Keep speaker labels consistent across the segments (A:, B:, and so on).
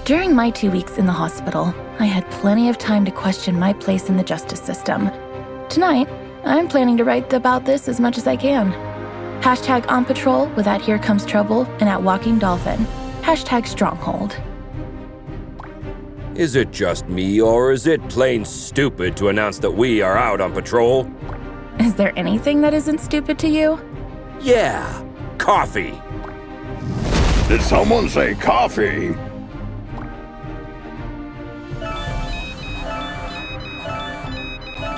A: During my 2 weeks in the hospital, I had plenty of time to question my place in the justice system. Tonight, I'm planning to write about this as much as I can. Hashtag on patrol with at Here Comes Trouble and at Walking Dolphin. Hashtag Stronghold.
B: Is it just me, or is it plain stupid to announce that we are out on patrol?
A: Is there anything that isn't stupid to you?
B: Yeah, coffee.
C: Did someone say coffee?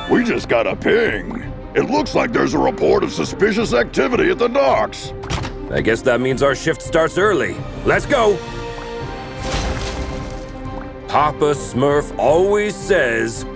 C: We just got a ping. It looks like there's a report of suspicious activity at the docks.
B: I guess that means our shift starts early. Let's go! Papa Smurf always says...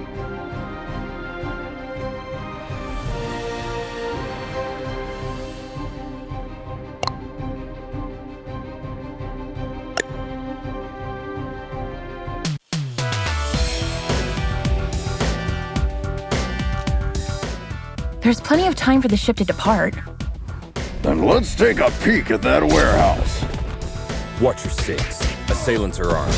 A: There's plenty of time for the ship to depart.
C: Then let's take a peek at that warehouse.
B: Watch your six. Assailants are armed.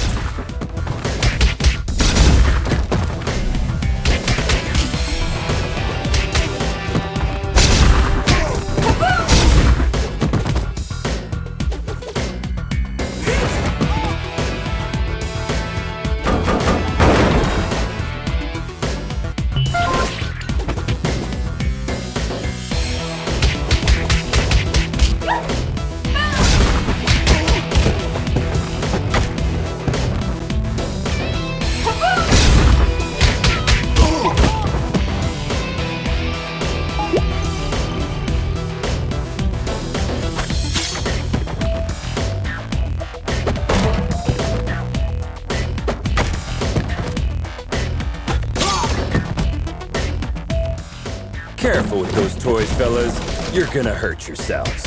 B: Careful with those toys, fellas. You're gonna hurt yourselves.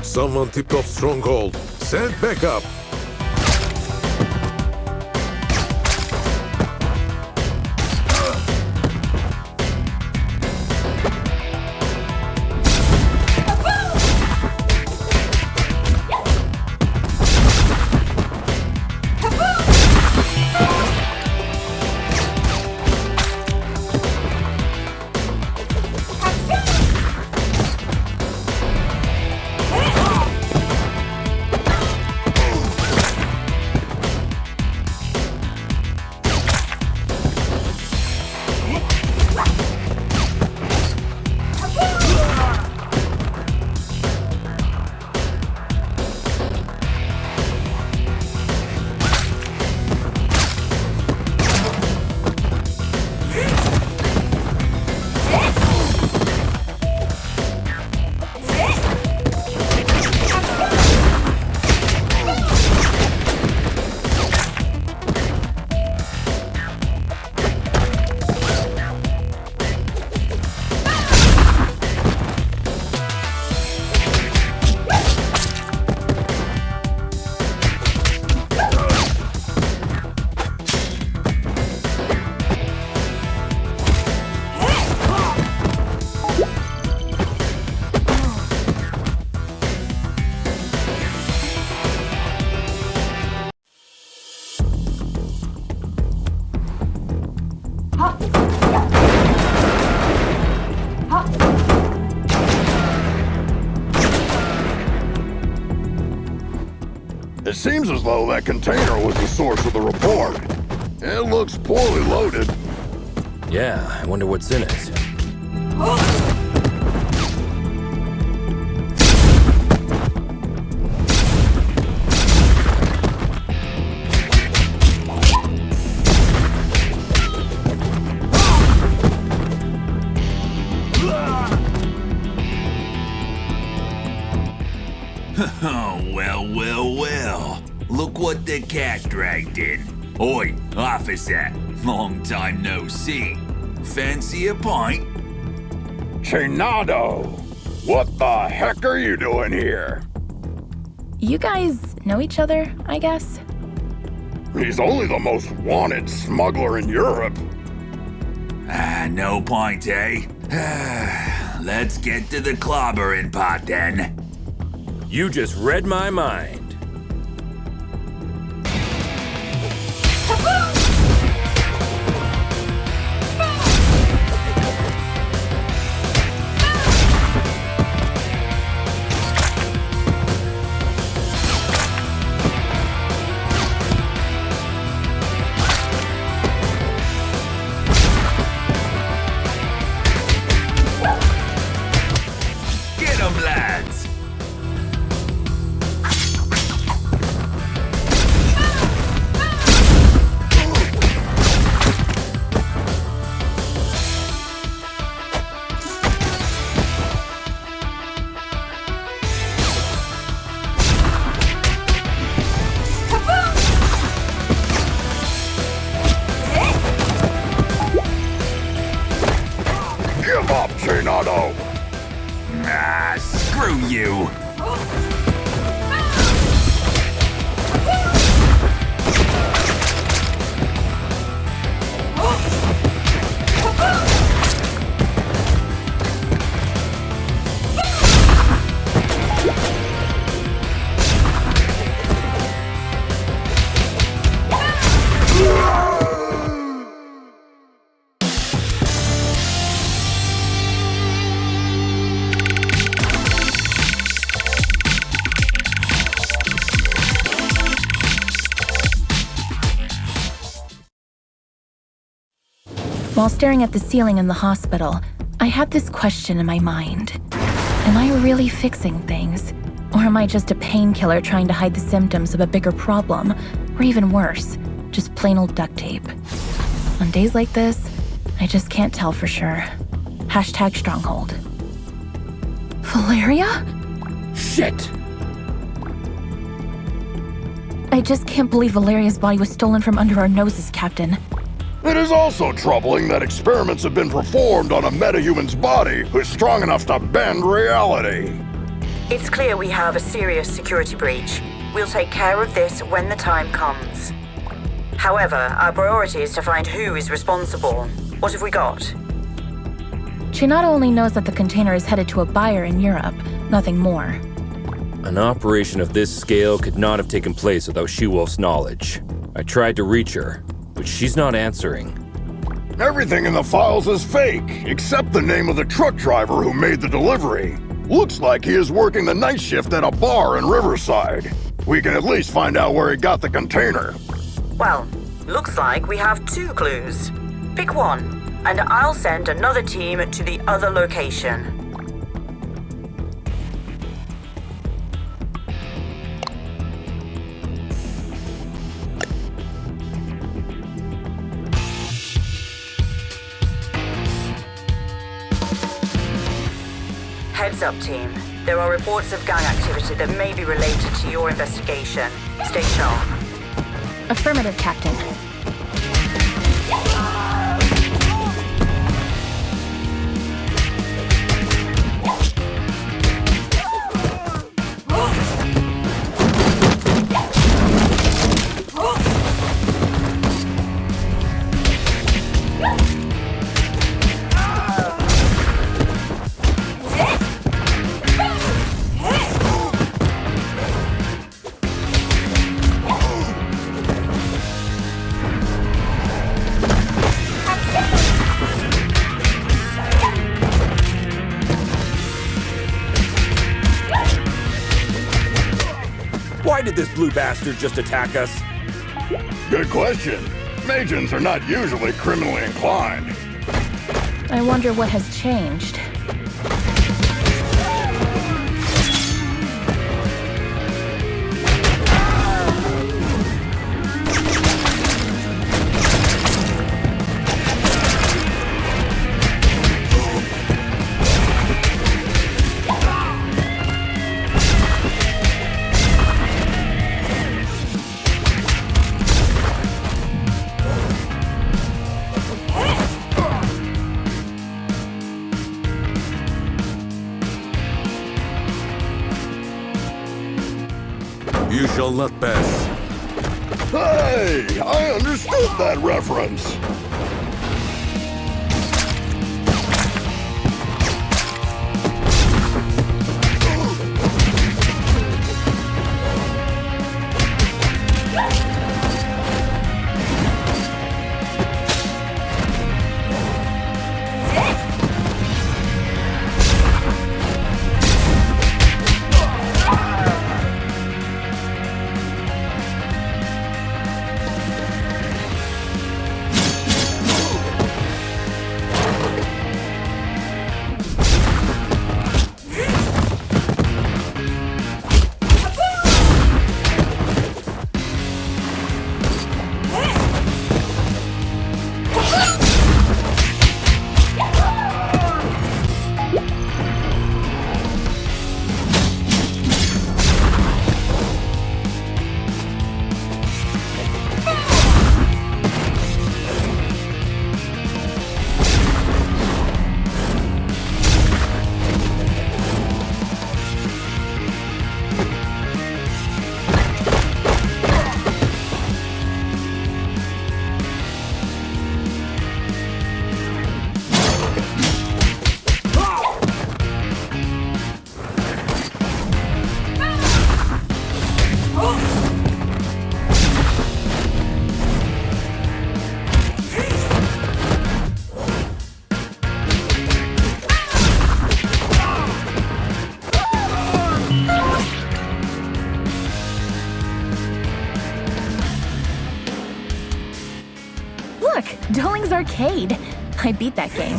D: Someone tipped off Stronghold. Send back up.
C: It seems as though that container was the source of the report. It looks poorly loaded.
B: Yeah, I wonder what's in it.
E: Oh, well. Look what the cat dragged in. Oi, officer. Long time no see. Fancy a pint?
C: Chainado! What the heck are you doing here?
A: You guys know each other, I guess?
C: He's only the most wanted smuggler in Europe.
E: No point, eh? Let's get to the clobbering pot then.
B: You just read my mind.
E: you!
A: While staring at the ceiling in the hospital, I had this question in my mind. Am I really fixing things? Or am I just a painkiller trying to hide the symptoms of a bigger problem? Or even worse, just plain old duct tape? On days like this, I just can't tell for sure. Hashtag Stronghold. Valeria?
B: Shit!
A: I just can't believe Valeria's body was stolen from under our noses, Captain.
C: It is also troubling that experiments have been performed on a metahuman's body who's strong enough to bend reality.
F: It's clear we have a serious security breach. We'll take care of this when the time comes. However, our priority is to find who is responsible. What have we got?
A: Chainado only knows that the container is headed to a buyer in Europe, nothing more.
B: An operation of this scale could not have taken place without She-Wolf's knowledge. I tried to reach her, but she's not answering.
C: Everything in the files is fake, except the name of the truck driver who made the delivery. Looks like he is working the night shift at a bar in Riverside. We can at least find out where he got the container.
F: Well, looks like we have 2 clues. Pick one, and I'll send another team to the other location. Heads up, team. There are reports of gang activity that may be related to your investigation. Stay sharp.
A: Affirmative, Captain.
B: Why did this blue bastard just attack us?
C: Good question. Magians are not usually criminally inclined.
A: I wonder what has changed.
D: You shall not pass.
C: Hey, I understood that reference.
A: Dueling's Arcade. I beat that game.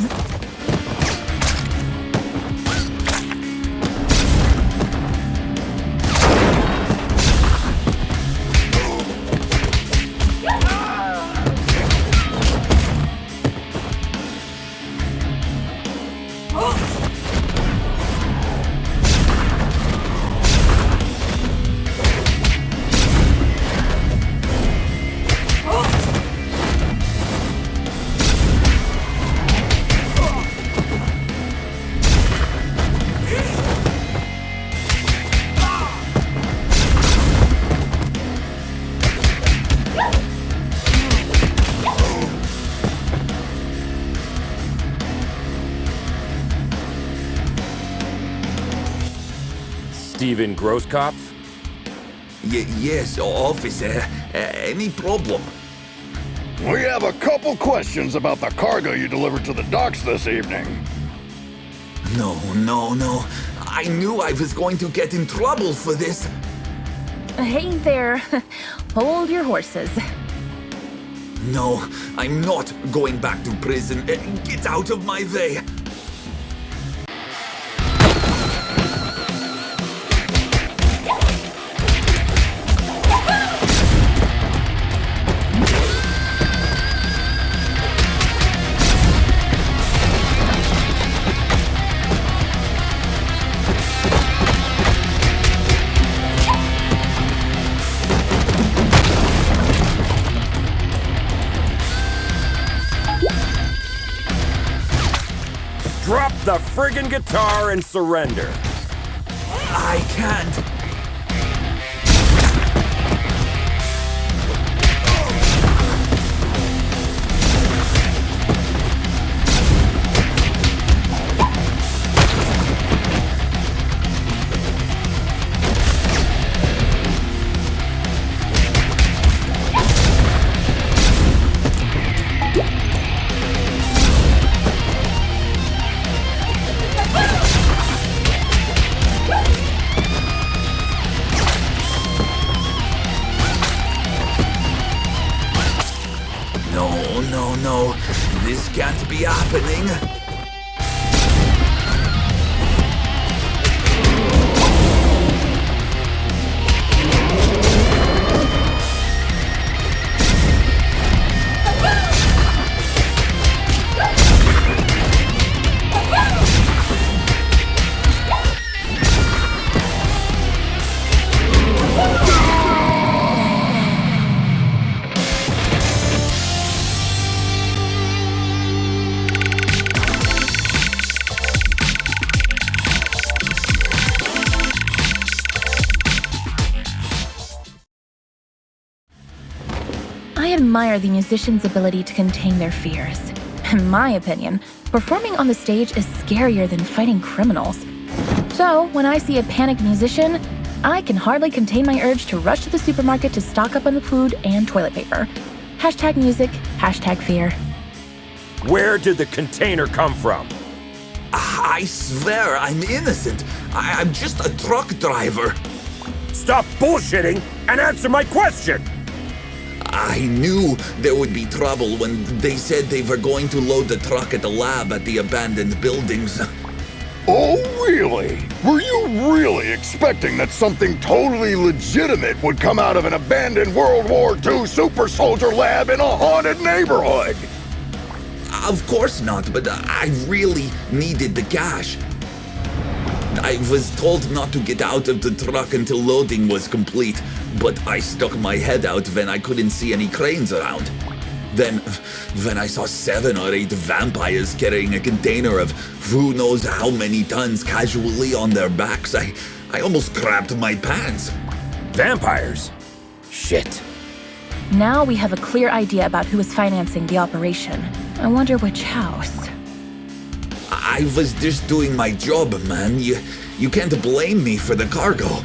B: Steven Grosskopf?
E: Yes, officer. Any problem?
C: We have a couple questions about the cargo you delivered to the docks this evening.
E: No. I knew I was going to get in trouble for this.
A: Hey there. Hold your horses.
E: No, I'm not going back to prison. Get out of my way.
B: Drop the friggin' guitar and surrender.
E: I can't. No. This can't be happening.
A: I admire the musicians' ability to contain their fears. In my opinion, performing on the stage is scarier than fighting criminals. So, when I see a panicked musician, I can hardly contain my urge to rush to the supermarket to stock up on the food and toilet paper. Hashtag music, hashtag fear.
B: Where did the container come from?
E: I swear I'm innocent. I'm just a truck driver.
B: Stop bullshitting and answer my question!
E: I knew there would be trouble when they said they were going to load the truck at the lab at the abandoned buildings.
C: Oh, really? Were you really expecting that something totally legitimate would come out of an abandoned World War II super soldier lab in a haunted neighborhood?
E: Of course not, but I really needed the cash. I was told not to get out of the truck until loading was complete, but I stuck my head out when I couldn't see any cranes around. Then, when I saw 7 or 8 vampires carrying a container of who knows how many tons casually on their backs, I almost crapped my pants.
B: Vampires? Shit.
A: Now we have a clear idea about who is financing the operation. I wonder which house.
E: I was just doing my job, man. You can't blame me for the cargo.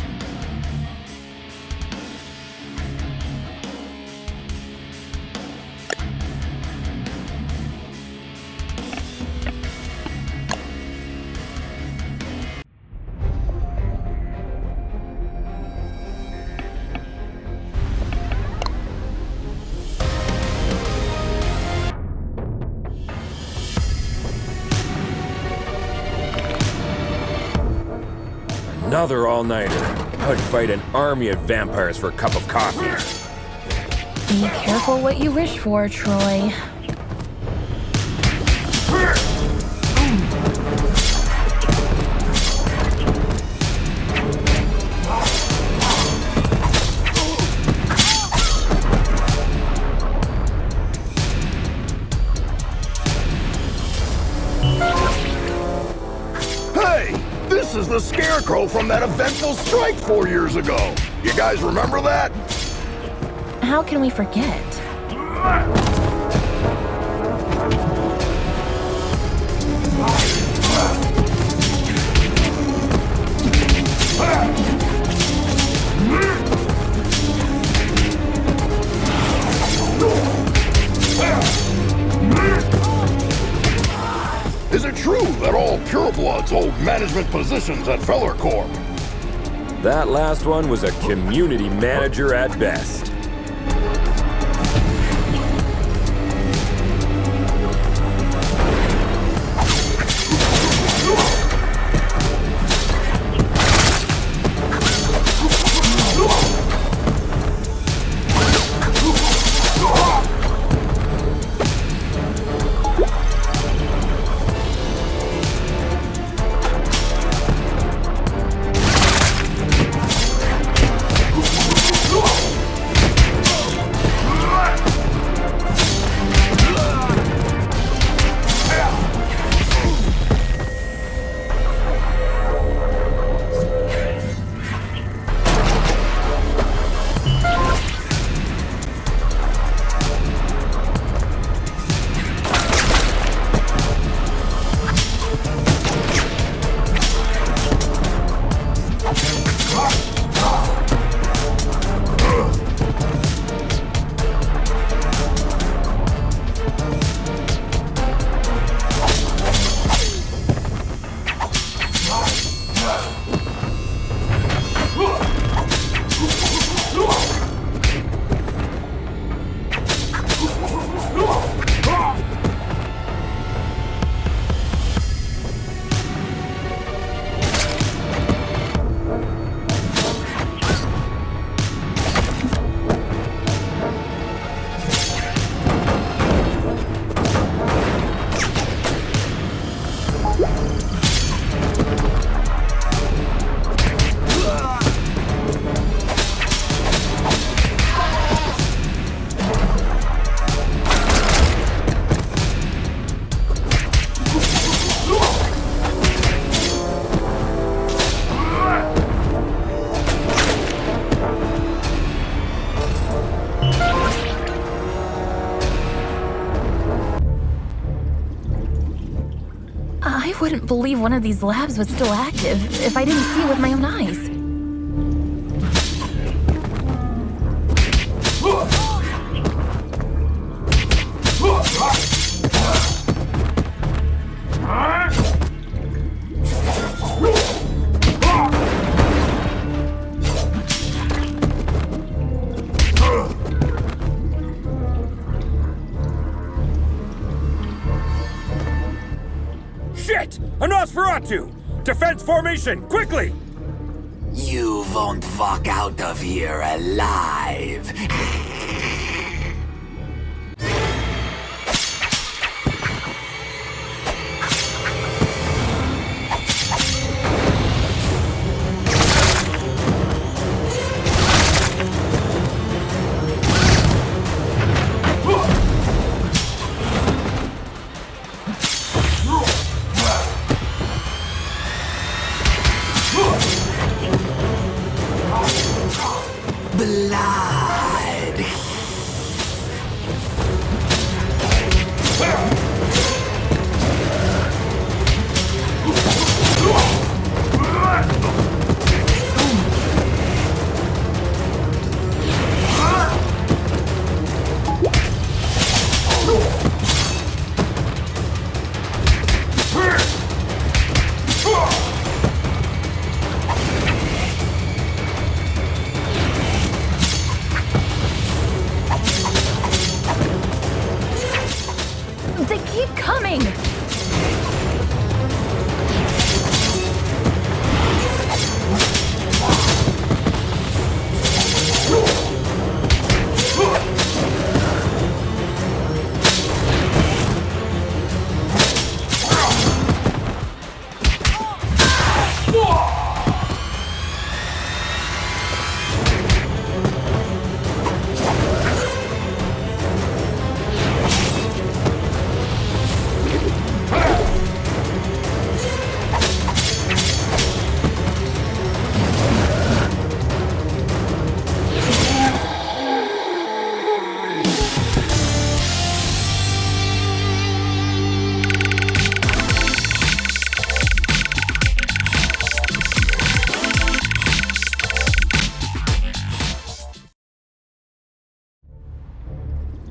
B: Another all-nighter. I would fight an army of vampires for a cup of coffee.
A: Be careful what you wish for, Troy.
C: This is the Scarecrow from that eventful strike 4 years ago. You guys remember that?
A: How can we forget?
C: Is it true that all purebloods hold management positions at Feller Corp?
B: That last one was a community manager at best.
A: I wouldn't believe one of these labs was still active if I didn't see it with my own eyes.
B: Shit! A Nosferatu! Defense formation, quickly!
G: You won't walk out of here alive. Blood.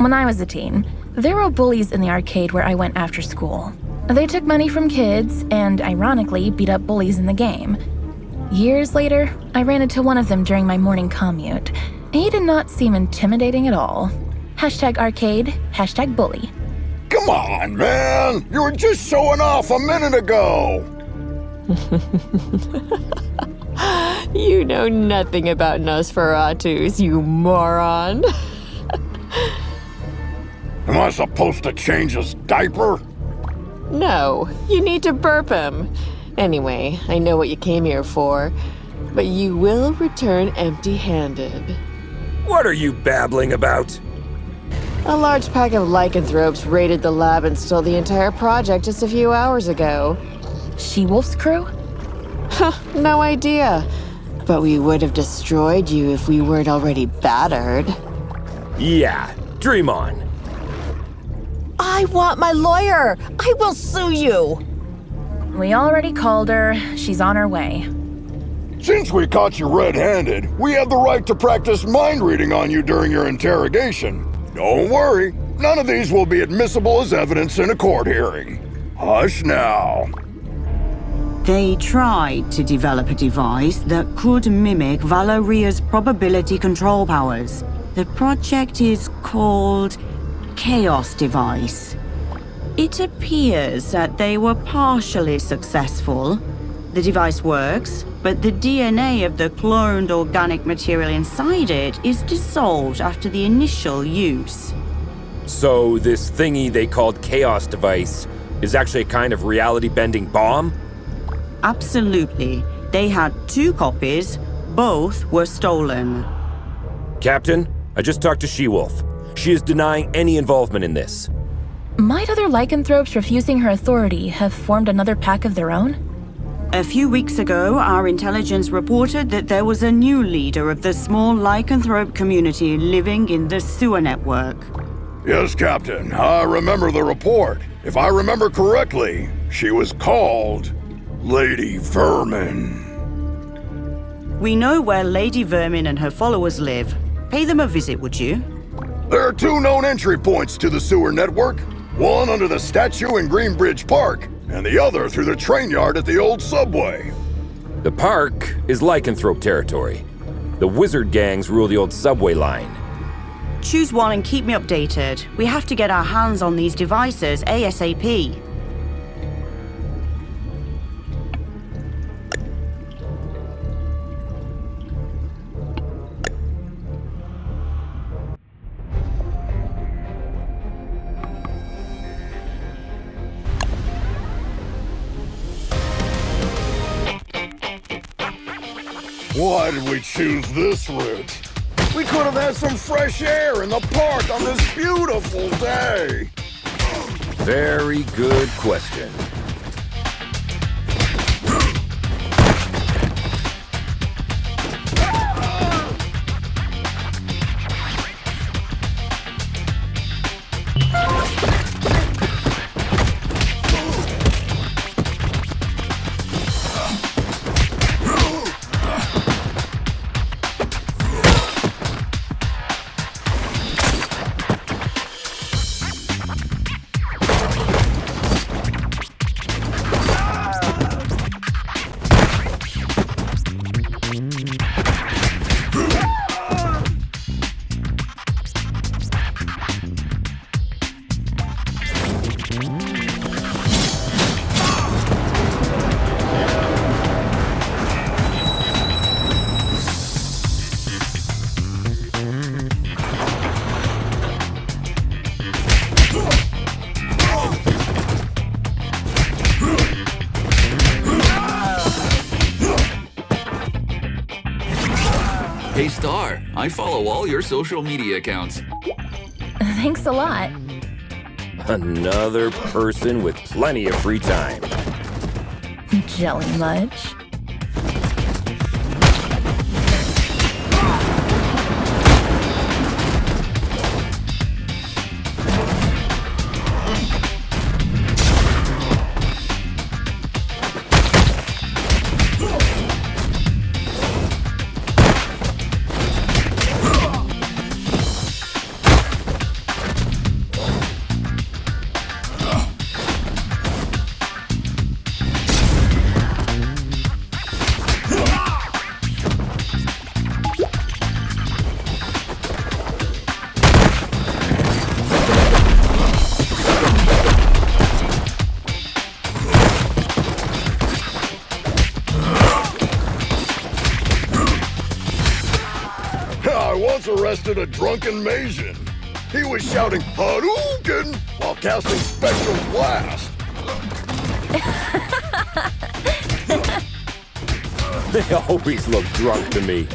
A: When I was a teen, there were bullies in the arcade where I went after school. They took money from kids and, ironically, beat up bullies in the game. Years later, I ran into one of them during my morning commute. He did not seem intimidating at all. #arcade, #bully.
C: Come on, man! You were just showing off a minute ago!
H: You know nothing about Nosferatus, you moron.
C: Am I supposed to change his diaper?
H: No, you need to burp him. Anyway, I know what you came here for, but you will return empty-handed.
B: What are you babbling about?
H: A large pack of lycanthropes raided the lab and stole the entire project just a few hours ago.
A: She-Wolf's crew?
H: No idea. But we would have destroyed you if we weren't already battered.
B: Yeah, dream on.
I: I want my lawyer! I will sue you!
A: We already called her. She's on her way.
C: Since we caught you red-handed, we have the right to practice mind reading on you during your interrogation. Don't worry, none of these will be admissible as evidence in a court hearing. Hush now.
J: They tried to develop a device that could mimic Valeria's probability control powers. The project is called Chaos Device. It appears that they were partially successful. The device works, but the DNA of the cloned organic material inside it is dissolved after the initial use.
B: So this thingy they called Chaos Device is actually a kind of reality-bending bomb?
J: Absolutely. They had 2 copies. Both were stolen.
B: Captain, I just talked to She-Wolf. She is denying any involvement in this.
A: Might other lycanthropes refusing her authority have formed another pack of their own?
J: A few weeks ago, our intelligence reported that there was a new leader of the small lycanthrope community living in the sewer network.
C: Yes, Captain, I remember the report. If I remember correctly, she was called Lady Vermin.
J: We know where Lady Vermin and her followers live. Pay them a visit, would you?
C: There are 2 known entry points to the sewer network. One under the statue in Greenbridge Park, and the other through the train yard at the old subway.
B: The park is lycanthrope territory. The wizard gangs rule the old subway line.
J: Choose one and keep me updated. We have to get our hands on these devices ASAP.
C: Why did we choose this route? We could have had some fresh air in the park on this beautiful day.
B: Very good question.
E: Hey Star, I follow all your social media accounts.
A: Thanks a lot.
B: Another person with plenty of free time.
A: Jelly much?
C: once arrested a drunken Maysian. He was shouting Hadouken while casting Spectral Blast.
B: They always look drunk to me.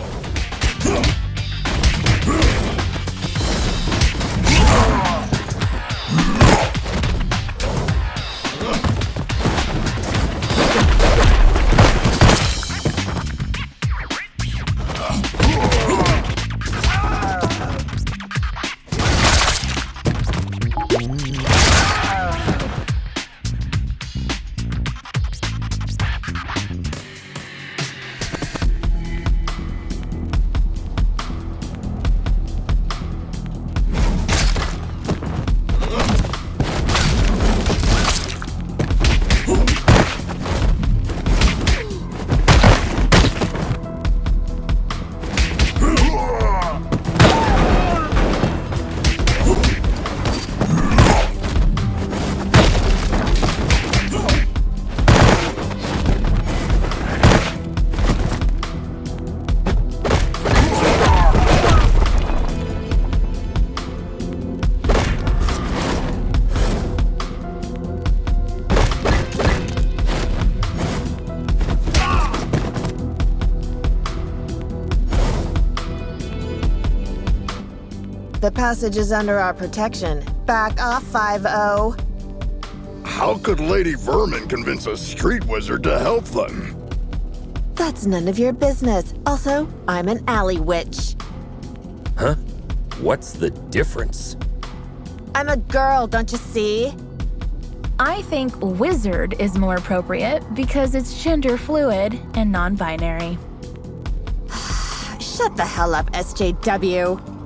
I: The passage is under our protection. Back off, 5-0.
C: How could Lady Vermin convince a street wizard to help them?
I: That's none of your business. Also, I'm an alley witch.
B: Huh? What's the difference?
I: I'm a girl, don't you see?
A: I think wizard is more appropriate because it's gender fluid and non-binary.
I: Shut the hell up, SJW.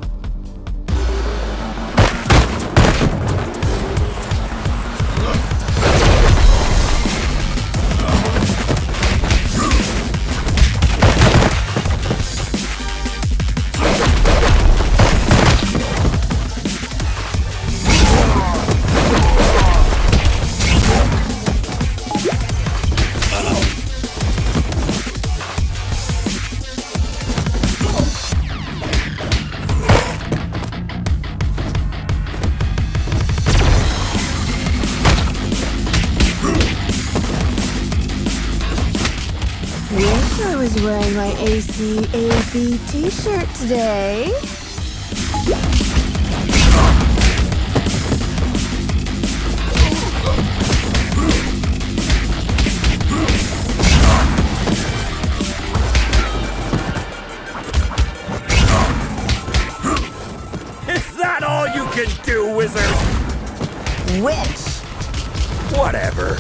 I: I was wearing my ACAB t-shirt today.
B: Is that all you can do, wizard?
I: Witch!
B: Whatever.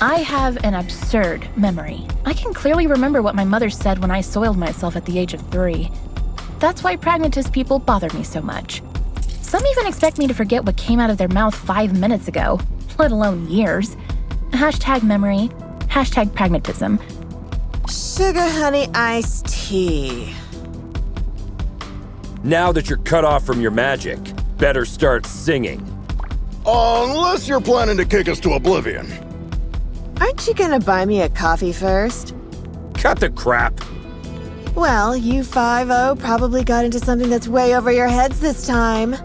A: I have an absurd memory. I can clearly remember what my mother said when I soiled myself at the age of 3. That's why pragmatist people bother me so much. Some even expect me to forget what came out of their mouth 5 minutes ago, let alone years. #memory, #pragmatism.
I: Sugar honey iced tea.
B: Now that you're cut off from your magic, better start singing.
C: Unless you're planning to kick us to oblivion.
I: Aren't you gonna buy me a coffee first?
B: Cut the crap.
I: Well, you 5-0 probably got into something that's way over your heads this time.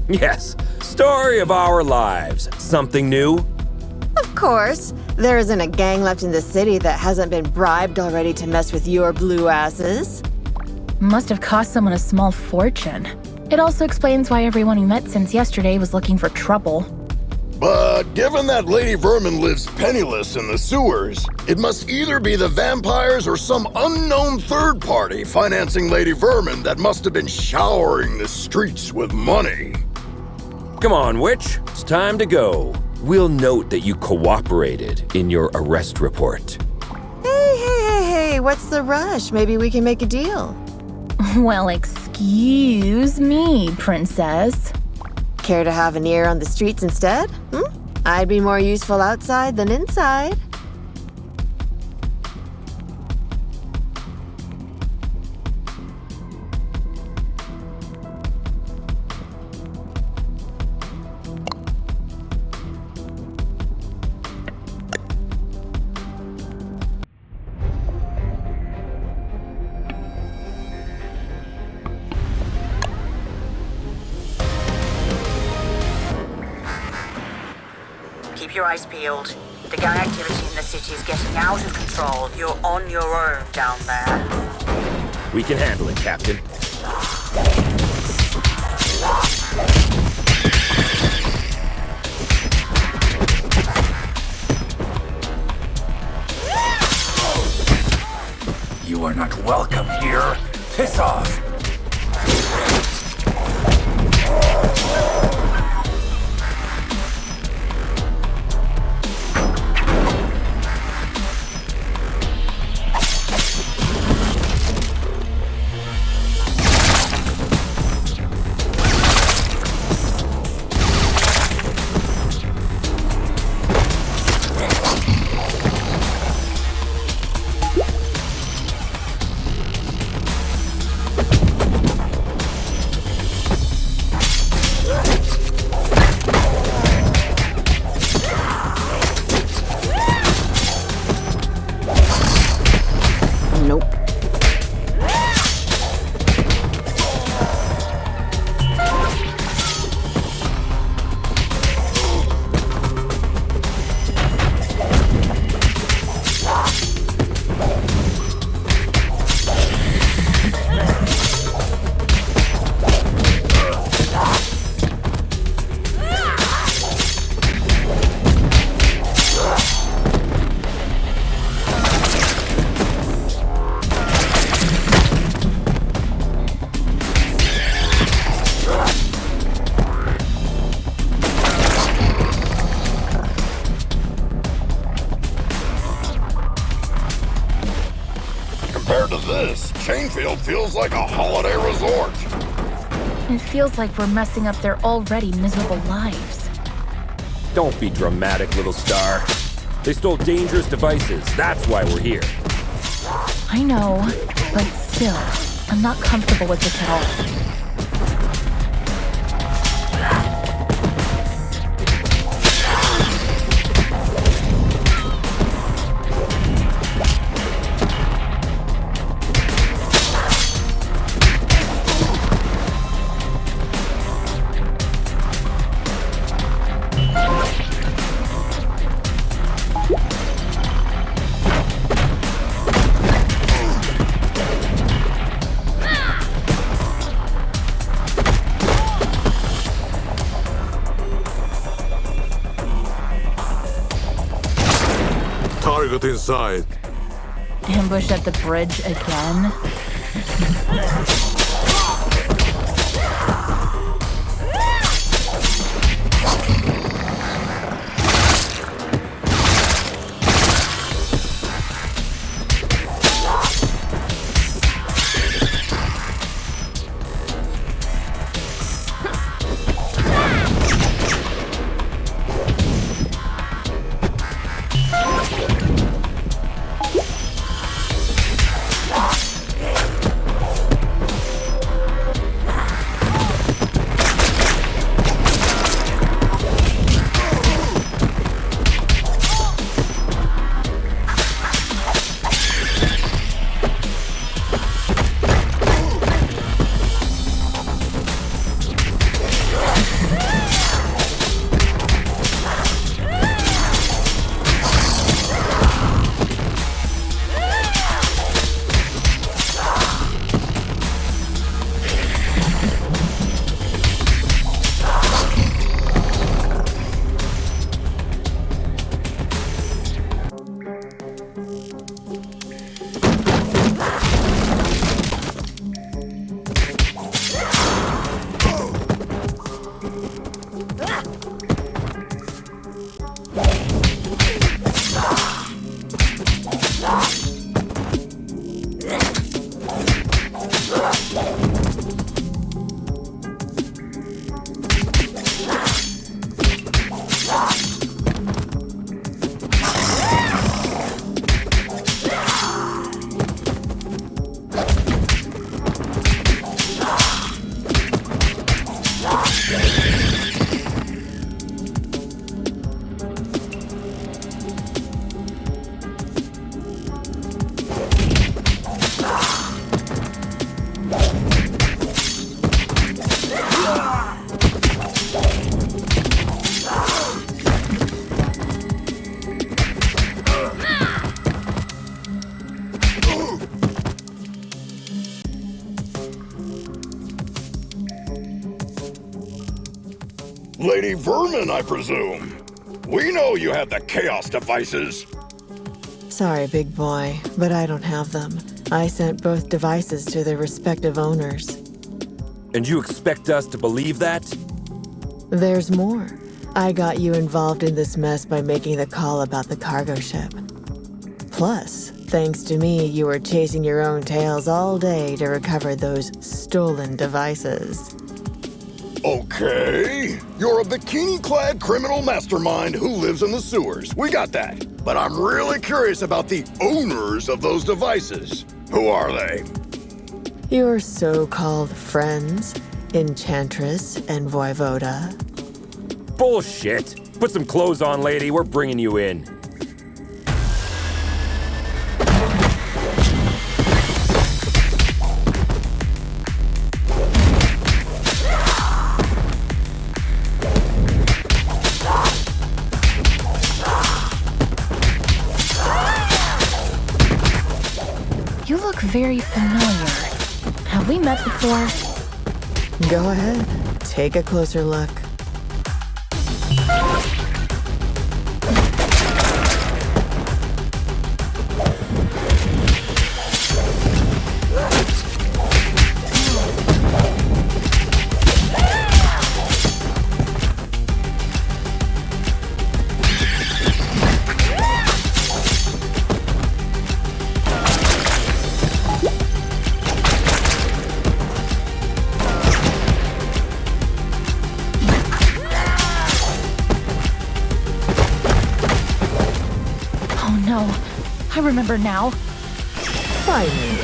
B: Yes, story of our lives. Something new?
I: Of course. There isn't a gang left in the city that hasn't been bribed already to mess with your blue asses.
A: Must have cost someone a small fortune. It also explains why everyone he met since yesterday was looking for trouble.
C: But given that Lady Vermin lives penniless in the sewers, it must either be the vampires or some unknown third party financing Lady Vermin that must have been showering the streets with money.
B: Come on, witch. It's time to go. We'll note that you cooperated in your arrest report.
I: Hey, what's the rush? Maybe we can make a deal.
A: Well, excuse me, princess.
I: Care to have an ear on the streets instead? I'd be more useful outside than inside.
F: Keep your eyes peeled. The gang activity in the city is getting out of control. You're on your own down there.
B: We can handle it, Captain.
G: You are not welcome here. Piss off.
C: Feels like a holiday resort.
A: It feels like we're messing up their already miserable lives.
B: Don't be dramatic, little star. They stole dangerous devices. That's why we're here.
A: I know, but still, I'm not comfortable with this at all.
D: Target inside.
A: Ambush at the bridge again?
C: Lady Vermin, I presume. We know you have the Chaos devices.
I: Sorry, big boy, but I don't have them. I sent both devices to their respective owners.
B: And you expect us to believe that?
I: There's more. I got you involved in this mess by making the call about the cargo ship. Plus, thanks to me, you were chasing your own tails all day to recover those stolen devices.
C: Okay. You're a bikini-clad criminal mastermind who lives in the sewers. We got that. But I'm really curious about the owners of those devices. Who are they?
I: Your so-called friends, Enchantress and Voivoda.
B: Bullshit! Put some clothes on, lady. We're bringing you in.
A: You look very familiar. Have we met before?
I: Go ahead, take a closer look.
A: I remember now.
I: Finally.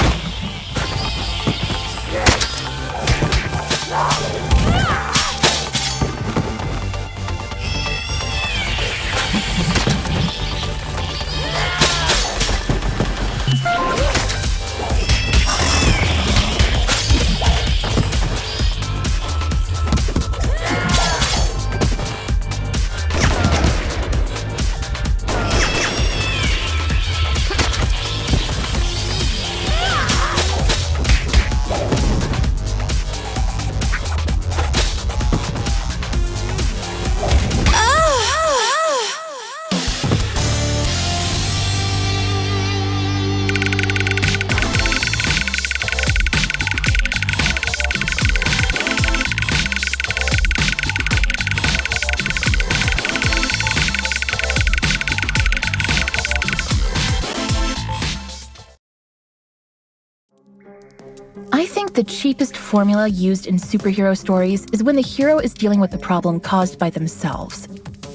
A: I think the cheapest formula used in superhero stories is when the hero is dealing with the problem caused by themselves.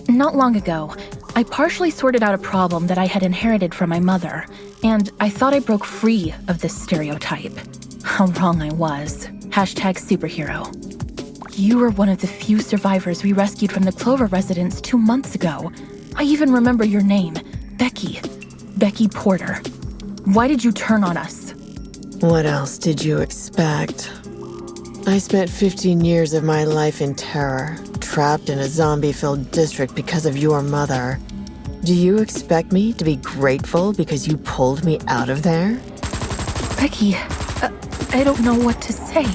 A: Not long ago, I partially sorted out a problem that I had inherited from my mother, and I thought I broke free of this stereotype. How wrong I was. #superhero. You were one of the few survivors we rescued from the Clover residence 2 months ago. I even remember your name, Becky. Becky Porter. Why did you turn on us?
I: What else did you expect? I spent 15 years of my life in terror, trapped in a zombie-filled district because of your mother. Do you expect me to be grateful because you pulled me out of there?
A: Becky, I don't know what to say.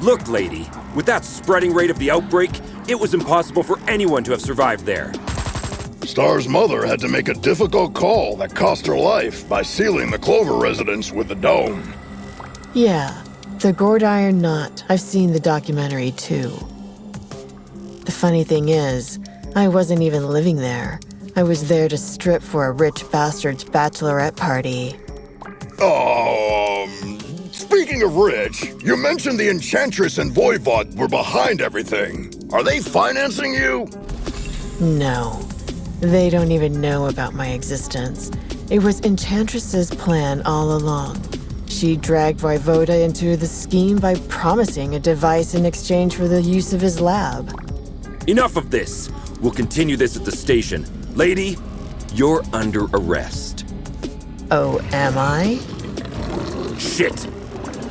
B: Look, lady, with that spreading rate of the outbreak, it was impossible for anyone to have survived there.
C: Star's mother had to make a difficult call that cost her life by sealing the Clover residence with the dome.
I: Yeah, the gourd iron knot. I've seen the documentary too. The funny thing is, I wasn't even living there. I was there to strip for a rich bastard's bachelorette party.
C: Speaking of rich, you mentioned the Enchantress and Voivoda were behind everything. Are they financing you?
I: No. They don't even know about my existence. It was Enchantress's plan all along. She dragged Voivoda into the scheme by promising a device in exchange for the use of his lab.
B: Enough of this. We'll continue this at the station. Lady, you're under arrest.
I: Oh, am I?
B: Shit!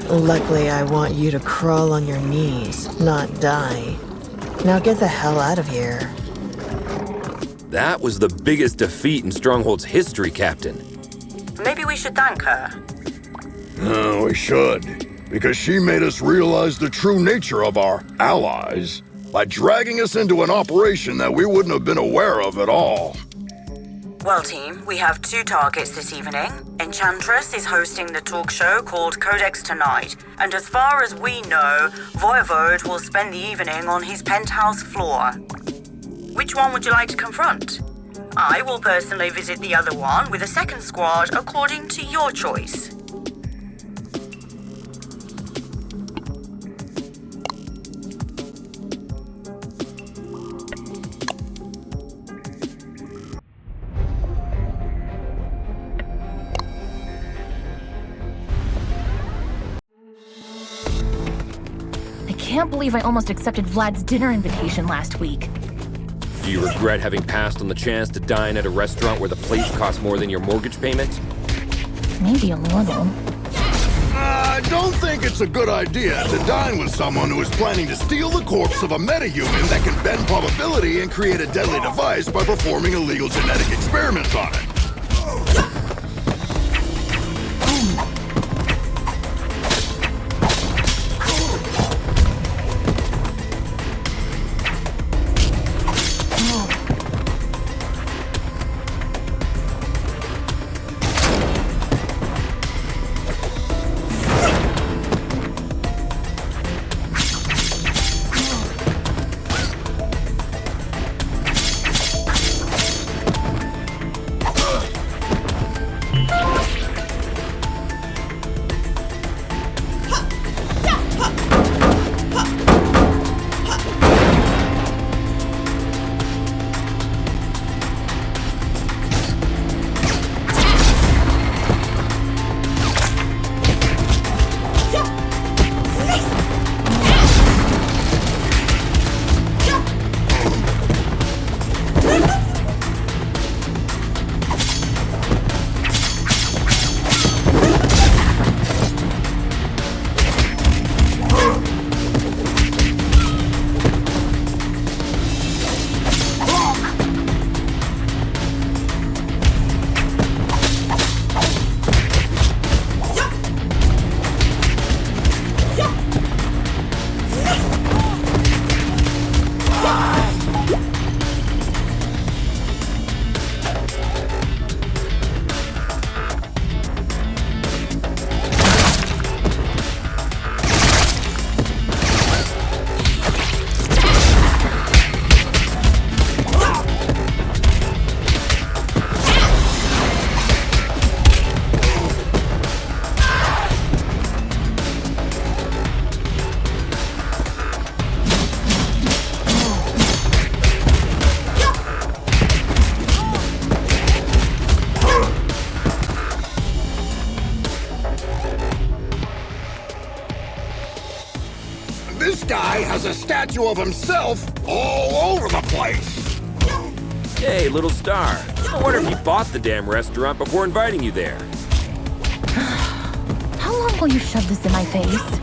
I: Luckily, I want you to crawl on your knees, not die. Now get the hell out of here.
B: That was the biggest defeat in Stronghold's history, Captain.
F: Maybe we should thank her.
C: We should, because she made us realize the true nature of our allies. by dragging us into an operation that we wouldn't have been aware of at all.
F: Well, team, we have 2 targets this evening. Enchantress is hosting the talk show called Codex tonight, and as far as we know, Voivoda will spend the evening on his penthouse floor. Which one would you like to confront? I will personally visit the other one with a second squad according to your choice.
A: I can't believe I almost accepted Vlad's dinner invitation last week.
B: Do you regret having passed on the chance to dine at a restaurant where the plates cost more than your mortgage payment?
A: Maybe a little.
C: I don't think it's a good idea to dine with someone who is planning to steal the corpse of a metahuman that can bend probability and create a deadly device by performing illegal genetic experiments on it. This guy has a statue of himself all over the place.
B: Hey, little star. I wonder if you bought the damn restaurant before inviting you there.
A: How long will you shove this in my face?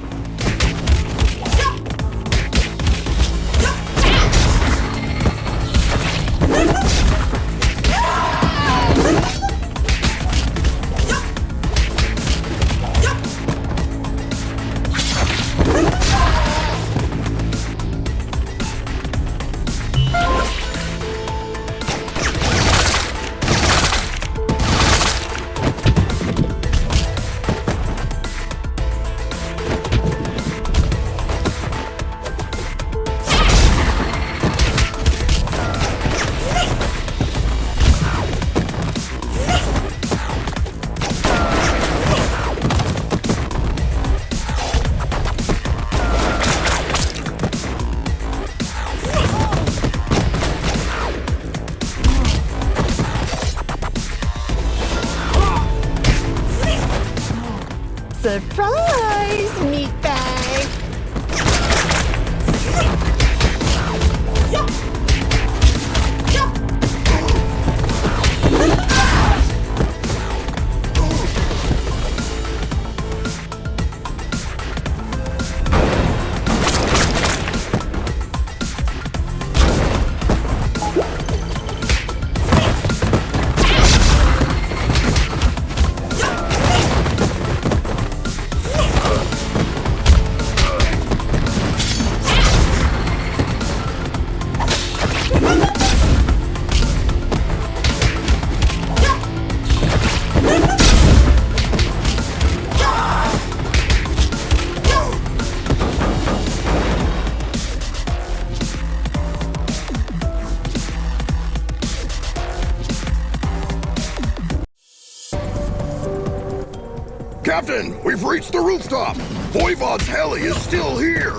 H: Surprise, meatbag!
C: Captain, we've reached the rooftop. Voivod's heli is still here.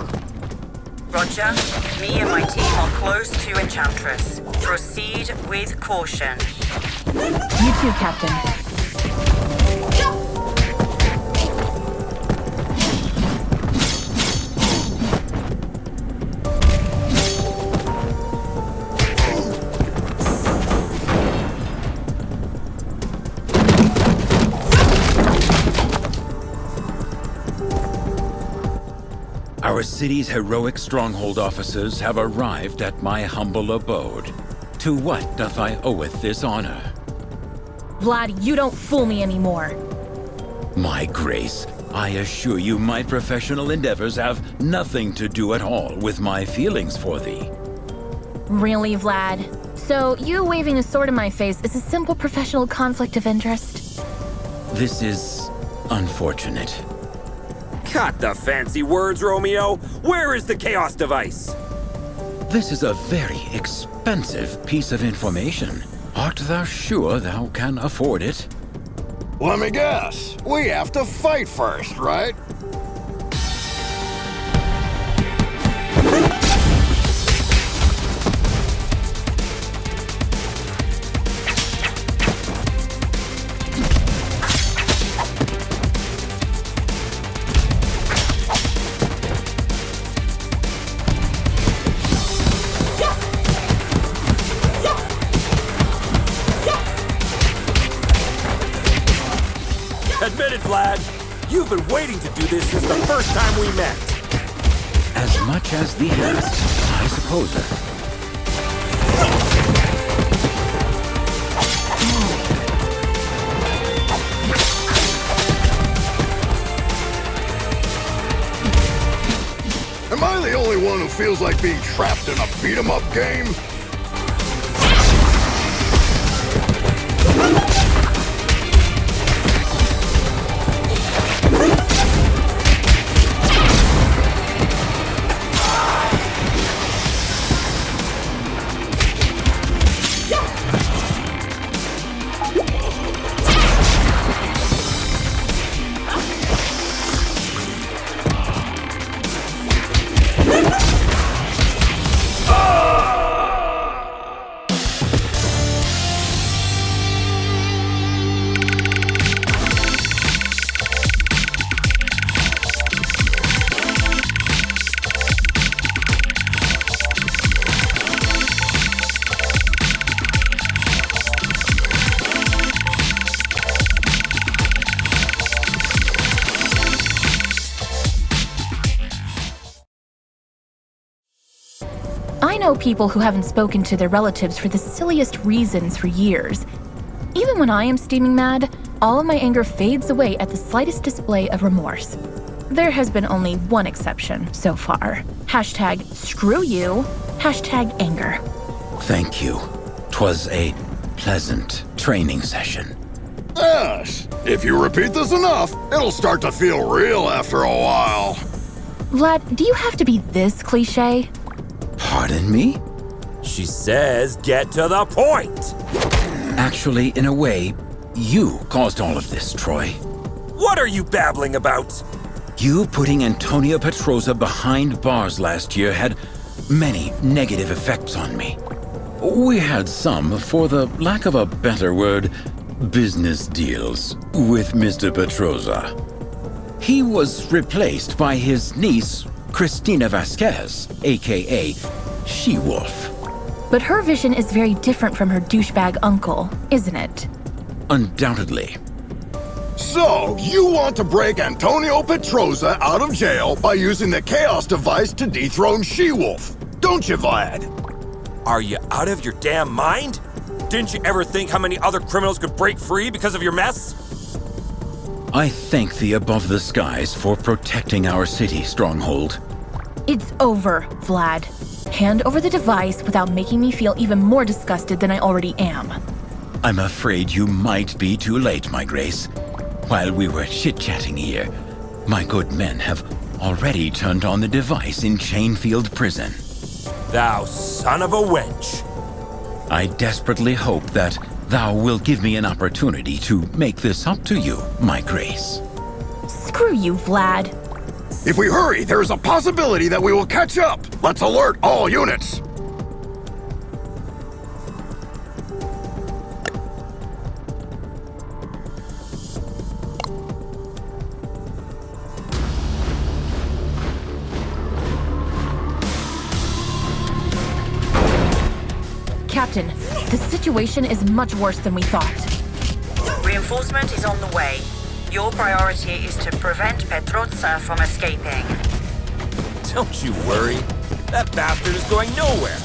F: Roger. Me and my team are close to Enchantress. Proceed with caution.
A: You too, Captain.
K: Our city's heroic stronghold officers have arrived at my humble abode. To what doth I oweth this honor?
A: Vlad, you don't fool me anymore.
K: My grace, I assure you my professional endeavors have nothing to do at all with my feelings for thee.
A: Really, Vlad? So you waving a sword in my face is a simple professional conflict of interest?
K: This is unfortunate.
B: Cut the fancy words, Romeo. Where is the Chaos device?
K: This is a very expensive piece of information. Art thou sure thou can afford it?
C: Let me guess. We have to fight first, right?
B: Admit it, Vlad. You've been waiting to do this since the first time we met.
K: As much as thee hast, I suppose.
C: Am I the only one who feels like being trapped in a beat-em-up game?
A: I know people who haven't spoken to their relatives for the silliest reasons for years. Even when I am steaming mad, all of my anger fades away at the slightest display of remorse. There has been only one exception so far. Hashtag screw you, hashtag anger.
K: Thank you. 'Twas a pleasant training session.
C: Yes. If you repeat this enough, it'll start to feel real after a while.
A: Vlad, do you have to be this cliche?
K: Pardon me?
B: She says get to the point.
K: Actually, in a way, you caused all of this, Troy.
B: What are you babbling about?
K: You putting Antonia Petroza behind bars last year had many negative effects on me. We had some, for the lack of a better word, business deals with Mr. Petroza. He was replaced by his niece, Cristina Vasquez, aka She-Wolf.
A: But her vision is very different from her douchebag uncle, isn't it?
K: Undoubtedly.
C: So, you want to break Antonio Petroza out of jail by using the Chaos device to dethrone She-Wolf, don't you, Vlad?
B: Are you out of your damn mind? Didn't you ever think how many other criminals could break free because of your mess?
K: I thank the above the skies for protecting our city, Stronghold.
A: It's over, Vlad. Hand over the device without making me feel even more disgusted than I already am.
K: I'm afraid you might be too late, my grace. While we were chit-chatting here, my good men have already turned on the device in Chainfield Prison.
B: Thou son of a wench.
K: I desperately hope that thou wilt give me an opportunity to make this up to you, my grace.
A: Screw you, Vlad.
C: If we hurry, there is a possibility that we will catch up. Let's alert all units.
A: Captain, the situation is much worse than we thought.
F: Reinforcement is on the way. Your priority is to prevent Pedroza from escaping.
B: Don't you worry. That bastard is going nowhere.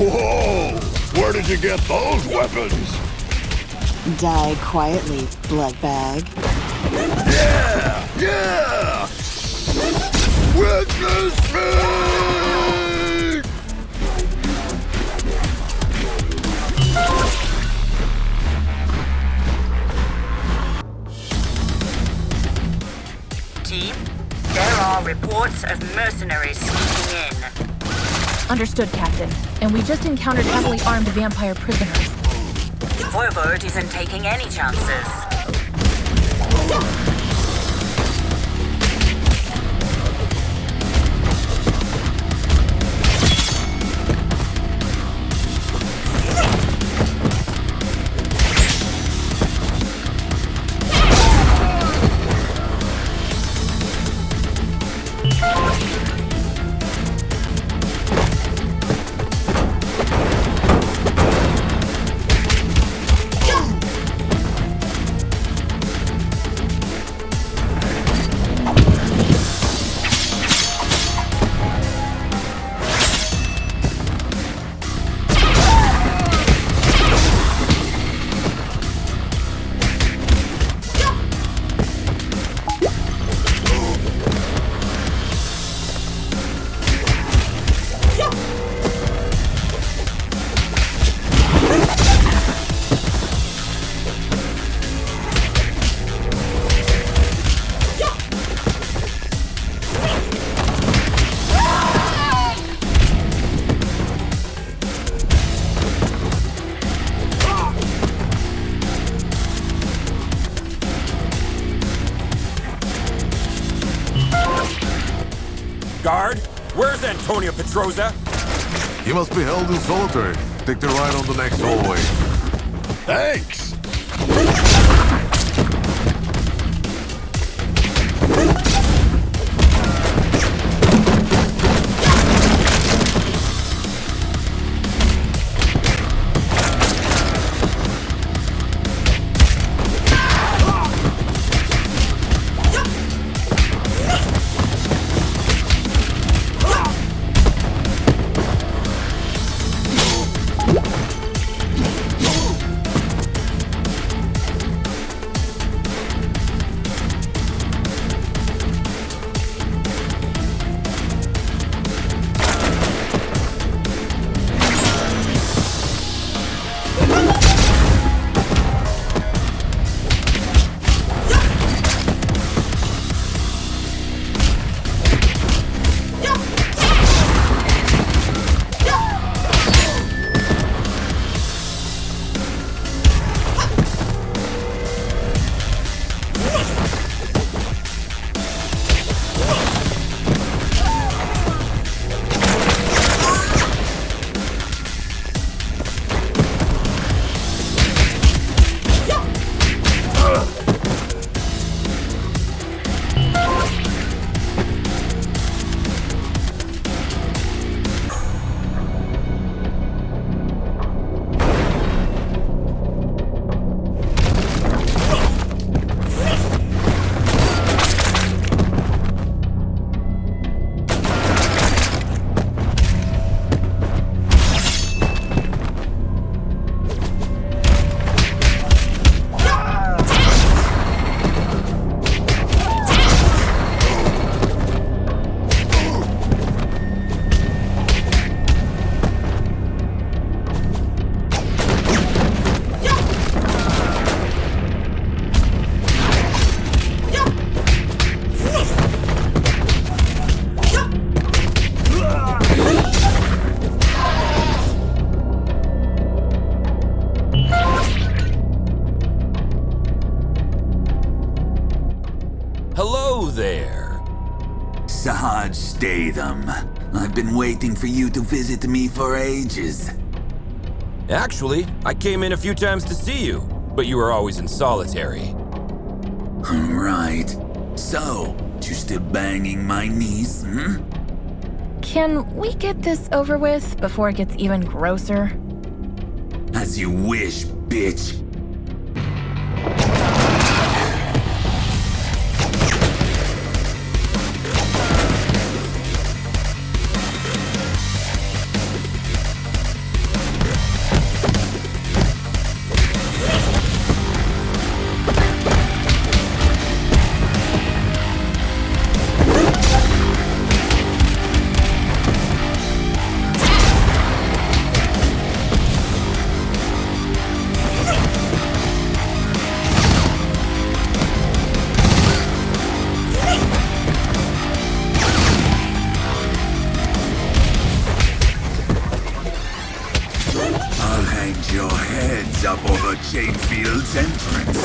C: Whoa! Where did you get those weapons?
I: Die quietly, blood bag.
C: Yeah! Yeah! Witness me!
F: Team, there are reports of mercenaries sneaking in.
A: Understood, Captain. And we just encountered heavily armed vampire prisoners.
F: Voivoda isn't taking any chances.
B: Guard, where's Antonio Pedroza?
D: He must be held in solitary. Take the ride on the next hallway.
C: Thanks!
B: there.
G: Sarge Statham. I've been waiting for you to visit me for ages.
B: Actually, I came in a few times to see you, but you were always in solitary.
G: Right. So, you still banging my niece, hmm?
A: Can we get this over with before it gets even grosser?
G: As you wish, bitch. Chainfield's entrance.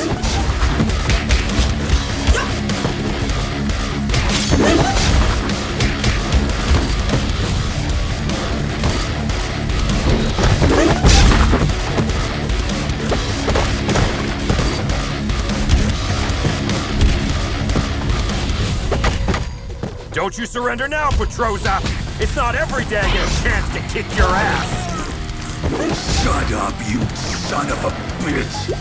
B: Don't you surrender now, Petrosa! It's not every day I get a chance to kick your ass!
G: Shut up, you son of a bitch!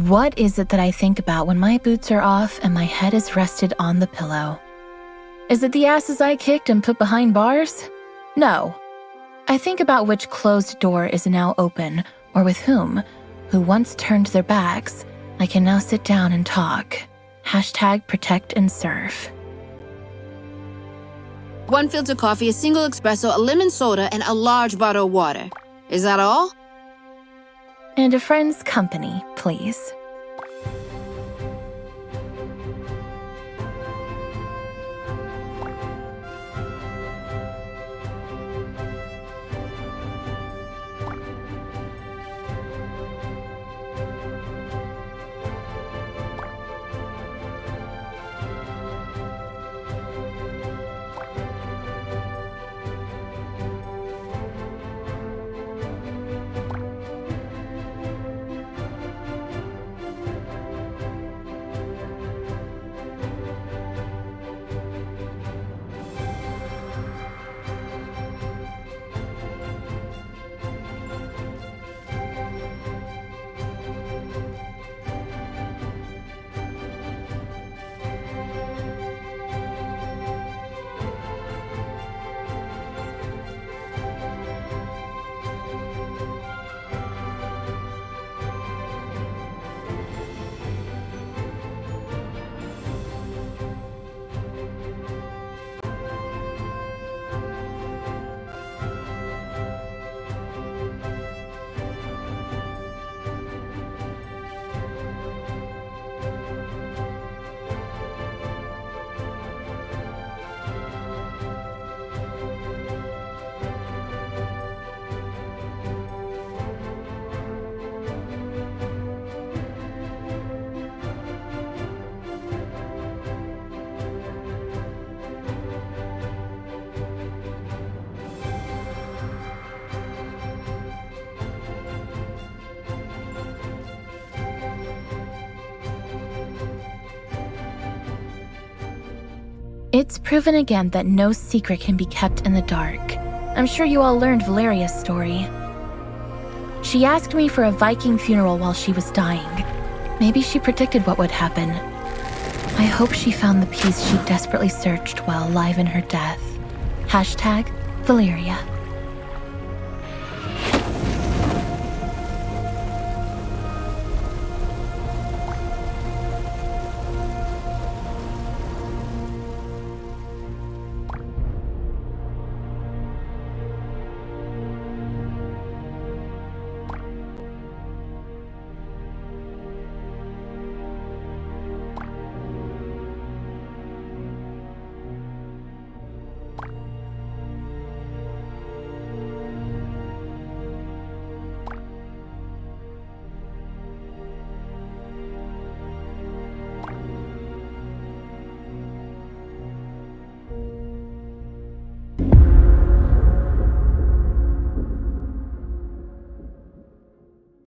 A: What is it that I think about when my boots are off and my head is rested on the pillow? Is it the asses I kicked and put behind bars? No. I think about which closed door is now open, or with whom, who once turned their backs, I can now sit down and talk. Hashtag protect and serve.
L: 1 filter coffee, a single espresso, a lemon soda, and a large bottle of water. Is that all?
A: And a friend's company, please. It's proven again that no secret can be kept in the dark. I'm sure you all learned Valeria's story. She asked me for a Viking funeral while she was dying. Maybe she predicted what would happen. I hope she found the peace she desperately searched while alive in her death. #Valeria.